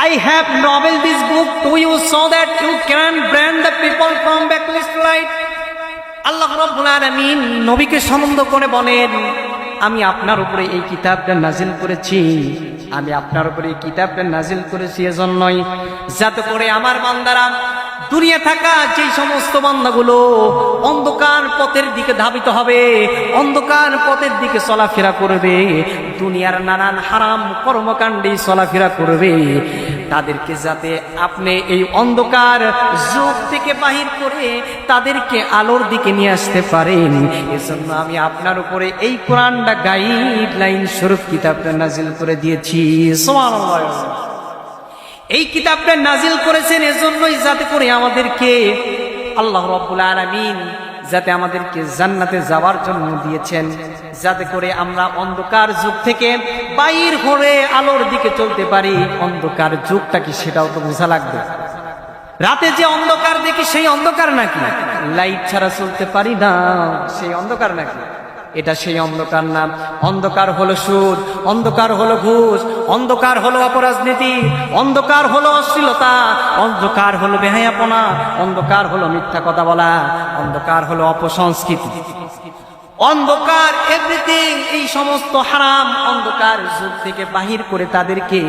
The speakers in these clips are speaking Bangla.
I have noveled this book to you so that you can bring the people from backless light. আল্লাহ রাব্বুল আলামিন নবীকে সম্বোধন করে বলেন, আমি আপনার উপরে এই কিতাবটা নাজিল করেছি, আমি আপনার উপরে এই কিতাবটা নাজিল করেছি এজন্যই যাতে করে আমার বান্দারা দুনিয়া থাকা যে সমস্ত বান্দাগুলো অন্ধকার পথের দিকে ধাবিত হবে, অন্ধকার পথের দিকে চলাফেরা করবে, দুনিয়ার নানান হারাম কর্মকাণ্ডে চলাফেরা করবে, তাদেরকে যাতে আপনি এই অন্ধকার যুগ থেকে বাহির করে তাদেরকে আলোর দিকে নিয়ে আসতে পারেন, এজন্য আমি আপনার উপরে এই কোরআনটা গাইডলাইন স্বরূপ কিতাবটা নাজিল করে দিয়েছি। সুবহানাল্লাহ। এই কিতাবটা নাজিল করেছেন এজন্যই যাতে করে আমাদেরকে আল্লাহ রাব্বুল আলামিন যাতে আমাদেরকে জান্নাতে যাওয়ার জন্য দিয়েছেন, যাতে করে আমরা অন্ধকার যুগ থেকে বাইর হয়ে আলোর দিকে চলতে পারি। অন্ধকার যুগটা কি সেটাও তো বোঝা লাগবে। রাতে যে অন্ধকার দেখি সেই অন্ধকার নাকি? লাইট ছাড়া চলতে পারি না সেই অন্ধকার নাকি? এটা সেই অন্ধকার না। অন্ধকার হলো সুদ, অন্ধকার হলো ঘুষ, অন্ধকার হলো অপরাজনীতি, অন্ধকার হলো অশ্লীলতা, অন্ধকার হলো বেহায়াপনা, অন্ধকার হলো মিথ্যা কথা বলা, অন্ধকার হলো অপসংস্কৃতি, অন্ধকার এভরিথিং। এই সমস্ত হারাম অন্ধকার যুগ থেকে বাহির করে তাদেরকে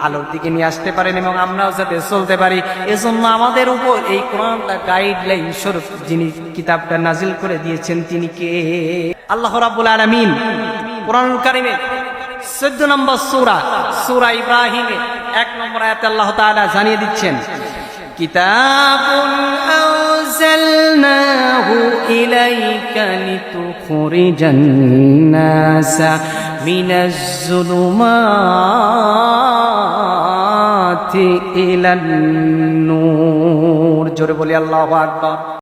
আলোর দিকে নিয়ে আসতে পারেন এবং আমরাও যাতে চলতে পারি, এজন্য আমাদের উপর এই কোরআনটা গাইডলাইন স্বরূপ যিনি কিতাবটা নাজিল করে দিয়েছেন তিনি কে? আল্লাহ রাব্বুল আলামিন কোরআনুল কারীমে 14 নম্বর সূরা, সূরা ইব্রাহিমে 1 নম্বর আয়াতে আল্লাহ তাআলা জানিয়ে দিচ্ছেন, কিতাবুন আনজালনাহু ইলাইকা লিতুখরিজান নাসা মিনাজ যুলুমাতি ইলান নূর। জোরে বলি আল্লাহু আকবার।